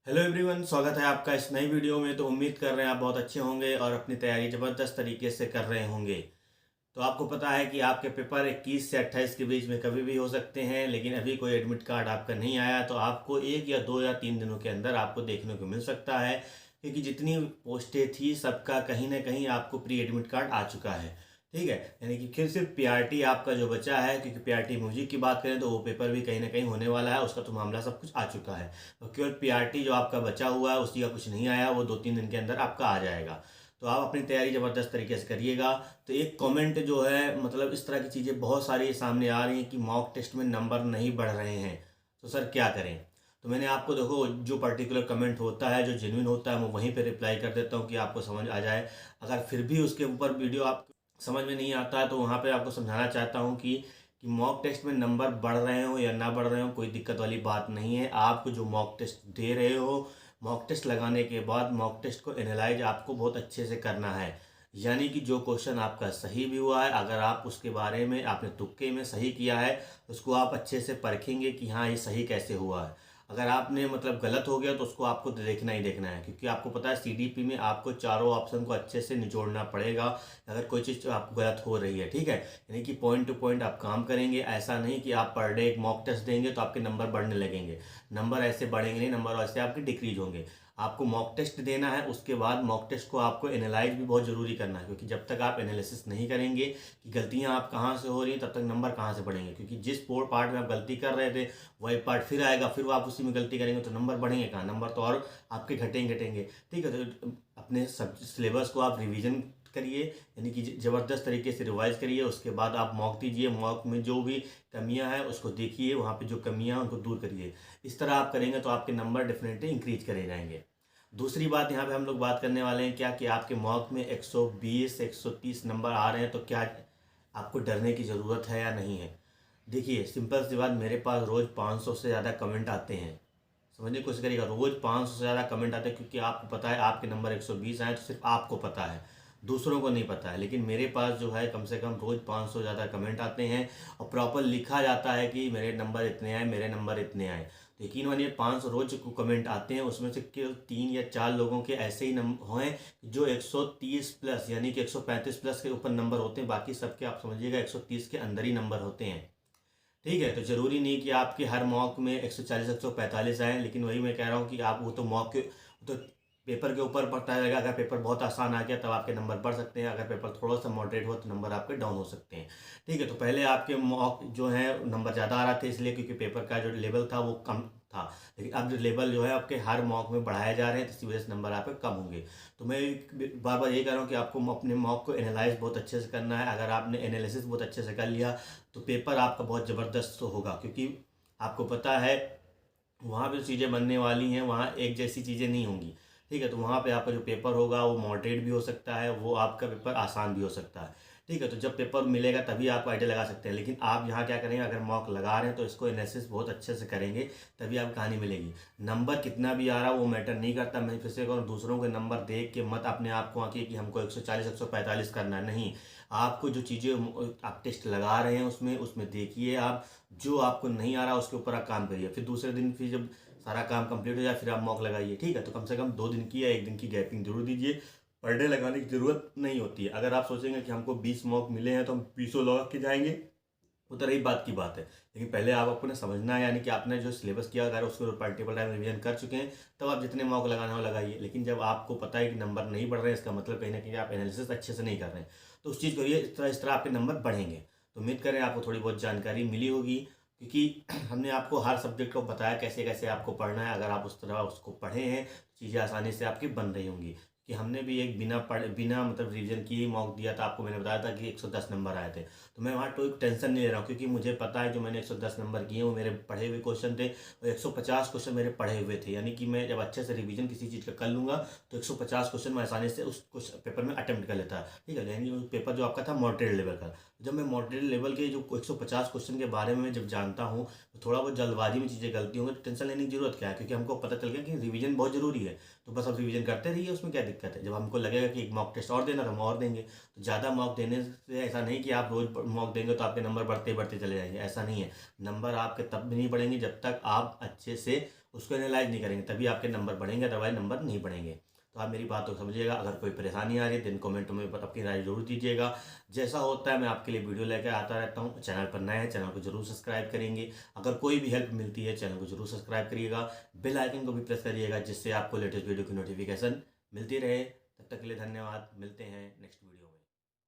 Hello everyone, स्वागत है आपका इस नई वीडियो में। तो उम्मीद कर रहे हैं आप बहुत अच्छे होंगे और अपनी तैयारी ज़बरदस्त तरीके से कर रहे होंगे। तो आपको पता है कि आपके पेपर 21 से 28 के बीच में कभी भी हो सकते हैं, लेकिन अभी कोई एडमिट कार्ड आपका नहीं आया तो आपको 1 या 2 या 3 दिनों के अंदर आपको देखने को मिल सकता है, क्योंकि जितनी पोस्टें थी सबका कहीं ना कहीं आपको प्री एडमिट कार्ड आ चुका है। ठीक है, यानी कि फिर सिर्फ पीआरटी आपका जो बचा है, क्योंकि पीआरटी म्यूजिक की बात करें तो वो पेपर भी कहीं ना कहीं होने वाला है, उसका तो मामला सब कुछ आ चुका है। तो केवल पीआरटी जो आपका बचा हुआ है उसी का कुछ नहीं आया, वो 2-3 दिन के अंदर आपका आ जाएगा। तो आप अपनी तैयारी ज़बरदस्त तरीके से करिएगा। तो एक कमेंट जो है, मतलब इस तरह की चीज़ें बहुत सारी सामने आ रही हैं कि मॉक टेस्ट में नंबर नहीं बढ़ रहे हैं, तो सर क्या करें। तो मैंने आपको देखो, जो पर्टिकुलर कमेंट होता है जो जेन्युइन होता है मैं वहीं पे रिप्लाई कर देता हूँ कि आपको समझ आ जाए। अगर फिर भी उसके ऊपर वीडियो आप समझ में नहीं आता है तो वहाँ पे आपको समझाना चाहता हूँ कि मॉक टेस्ट में नंबर बढ़ रहे हो या ना बढ़ रहे हो, कोई दिक्कत वाली बात नहीं है। आप जो मॉक टेस्ट दे रहे हो, मॉक टेस्ट लगाने के बाद मॉक टेस्ट को एनालाइज आपको बहुत अच्छे से करना है। यानी कि जो क्वेश्चन आपका सही भी हुआ है, अगर आप उसके बारे में आपने तुक्के में सही किया है, उसको आप अच्छे से परखेंगे कि हाँ ये सही कैसे हुआ है। अगर आपने मतलब गलत हो गया तो उसको आपको देखना ही देखना है, क्योंकि आपको पता है सीडीपी में आपको चारों ऑप्शन को अच्छे से निचोड़ना पड़ेगा अगर कोई चीज़ आपको गलत हो रही है। ठीक है, यानी कि पॉइंट टू पॉइंट आप काम करेंगे। ऐसा नहीं कि आप पर डे एक मॉक टेस्ट देंगे तो आपके नंबर बढ़ने लगेंगे। नंबर ऐसे बढ़ेंगे नहीं, नंबर ऐसे आपके डिक्रीज होंगे। आपको मॉक टेस्ट देना है, उसके बाद मॉक टेस्ट को आपको एनालाइज भी बहुत ज़रूरी करना है, क्योंकि जब तक आप एनालिसिस नहीं करेंगे कि गलतियां आप कहाँ से हो रही हैं, तब तक नंबर कहाँ से बढ़ेंगे। क्योंकि जिस पार्ट में आप गलती कर रहे थे वही पार्ट फिर आएगा, फिर वो आप उसी में गलती करेंगे तो नंबर बढ़ेंगे कहाँ, नंबर तो और आपके घटेंगे। ठीक है, तो अपने सब सिलेबस को आप रिवीजन करिए, यानी कि ज़बरदस्त तरीके से रिवाइज करिए। उसके बाद आप मॉक दीजिए, मॉक में जो भी कमियां हैं उसको देखिए, वहाँ पे जो कमियां हैं उनको दूर करिए। इस तरह आप करेंगे तो आपके नंबर डेफिनेटली इंक्रीज करे जाएंगे। दूसरी बात यहाँ पे हम लोग बात करने वाले हैं क्या कि आपके मॉक में 120 130 नंबर आ रहे हैं तो क्या आपको डरने की ज़रूरत है या नहीं है। देखिए सिंपल सी बात, मेरे पास रोज़ 500 से ज़्यादा कमेंट आते हैं। समझने की कोशिश करिएगा, रोज़ 500 से ज़्यादा कमेंट आते हैं, क्योंकि आपको पता है आपके नंबर 120 आए तो सिर्फ आपको पता है, दूसरों को नहीं पता है। लेकिन मेरे पास जो है कम से कम रोज़ 500 ज़्यादा कमेंट आते हैं और प्रॉपर लिखा जाता है कि मेरे नंबर इतने आए, मेरे नंबर इतने आए। तो यकीन मानिए 500 रोज को कमेंट आते हैं, उसमें से केवल 3 या 4 लोगों के ऐसे ही नंबर हैं जो 130 प्लस यानी कि 135 प्लस के ऊपर नंबर होते हैं। बाकी सबके आप समझिएगा 130 के अंदर ही नंबर होते हैं। ठीक है, तो ज़रूरी नहीं कि आपके हर मॉक में 140 145 आए, लेकिन वही मैं कह रहा हूँ कि आप वो तो मॉक के तो पेपर के ऊपर पड़ता रहेगा। अगर पेपर बहुत आसान आ गया तब आपके नंबर बढ़ सकते हैं, अगर पेपर थोड़ा सा मॉडरेट हो तो नंबर आपके डाउन हो सकते हैं। ठीक है, तो पहले आपके मॉक जो है नंबर ज़्यादा आ रहा था इसलिए क्योंकि पेपर का जो लेवल था वो कम था, लेकिन अब जो लेवल जो है आपके हर मॉक में बढ़ाए जा रहे हैं, तो इसी वजह से नंबर आपके कम होंगे। तो मैं बार बार यही कह रहा हूँ कि आपको अपने मॉक को एनालाइज बहुत अच्छे से करना है। अगर आपने एनालिसिस बहुत अच्छे से कर लिया तो पेपर आपका बहुत ज़बरदस्त होगा, क्योंकि आपको पता है वहाँ पे जो चीज़ें बनने वाली हैं वहाँ एक जैसी चीज़ें नहीं होंगी। ठीक है, तो वहाँ पे आपका जो पेपर होगा वो मॉडरेट भी हो सकता है, वो आपका पेपर आसान भी हो सकता है। ठीक है, तो जब पेपर मिलेगा तभी आप आइडिया लगा सकते हैं। लेकिन आप यहाँ क्या करेंगे, अगर मॉक लगा रहे हैं तो इसको एनालिसिस बहुत अच्छे से करेंगे, तभी आपको कहानी मिलेगी। नंबर कितना भी आ रहा वो मैटर नहीं करता। मैं फिर से कहूँ, दूसरों के नंबर देख के मत अपने आप को आंकिए कि हमको 140 145 करना है। नहीं, आपको जो चीज़ें आप टेस्ट लगा रहे हैं उसमें उसमें देखिए आप, जो आपको नहीं आ रहा उसके ऊपर आप काम करिए। फिर दूसरे दिन फिर जब सारा काम कंप्लीट हो जाए फिर आप मॉक लगाइए। ठीक है, तो कम से कम 2 दिन की या 1 दिन की गैपिंग जरूर दीजिए। पर डे लगाने की जरूरत नहीं होती है। अगर आप सोचेंगे कि हमको 20 मॉक मिले हैं तो हम 20 लगा के जाएंगे, वो तो रही बात की बात है। लेकिन पहले आप अपने समझना है, यानी कि आपने जो सिलेबस किया अगर उसको मल्टीपल टाइम रिवीजन कर चुके हैं तब आप जितने मॉक लगाना हो लगाइए। लेकिन जब आपको पता है कि नंबर नहीं बढ़ रहे हैं, इसका मतलब कहीं ना कहीं आप एनालिसिस अच्छे से नहीं कर रहे हैं, तो उस चीज़ को ये इस तरह आपके नंबर बढ़ेंगे। तो उम्मीद करें आपको थोड़ी बहुत जानकारी मिली होगी, क्योंकि हमने आपको हर सब्जेक्ट को बताया कैसे कैसे आपको पढ़ना है। अगर आप उस तरह उसको पढ़े हैं चीज़ें आसानी से आपकी बन रही होंगी। कि हमने भी एक बिना मतलब रिवीजन किए ही मॉक दिया था, आपको मैंने बताया था कि 110 नंबर आए थे। तो मैं वहाँ कोई टेंशन नहीं ले रहा हूँ, क्योंकि मुझे पता है जो मैंने 110 नंबर किए वो मेरे पढ़े हुए क्वेश्चन थे और 150 क्वेश्चन मेरे पढ़े हुए थे। यानी कि मैं जब अच्छे से रिवीजन किसी चीज़ का कर लूँगा तो 150 क्वेश्चन मैं आसानी से उस पेपर में अटेम्प्ट कर लेता। ठीक है, यानी पेपर जो आपका था मॉडरेट लेवल का, जब मैं मॉडरेट लेवल के जो 150 क्वेश्चन के बारे में जब जानता हूँ तो थोड़ा बहुत जल्दबाजी में चीज़ें गलती होंगी तो टेंशन लेने की जरूरत क्या है, क्योंकि हमको पता चल गया कि रिवीजन बहुत जरूरी है। तो बस अब रिवीजन करते रहिए, उसमें क्या दिक्कत है। जब हमको लगेगा कि एक मॉक टेस्ट और देना तो हम और देंगे। तो ज़्यादा मॉक देने से ऐसा नहीं कि आप रोज मॉक देंगे तो आपके नंबर बढ़ते बढ़ते चले जाएंगे, ऐसा नहीं है। नंबर आपके तब भी नहीं बढ़ेंगे जब तक आप अच्छे से उसको एनालाइज नहीं करेंगे तभी आपके नंबर बढ़ेंगे, अदरवाइज नंबर नहीं बढ़ेंगे। तो आप मेरी बात को समझिएगा। अगर कोई परेशानी आ रही है दिन कमेंट में अपनी राय जरूर दीजिएगा। जैसा होता है मैं आपके लिए वीडियो लेकर आता रहता हूँ। चैनल पर नए हैं, चैनल को जरूर सब्सक्राइब करेंगे। अगर कोई भी हेल्प मिलती है चैनल को जरूर सब्सक्राइब करिएगा, बेल आइकन को भी प्रेस करिएगा, जिससे आपको लेटेस्ट वीडियो की नोटिफिकेशन मिलती रहे। तब तक के लिए धन्यवाद, मिलते हैं नेक्स्ट वीडियो।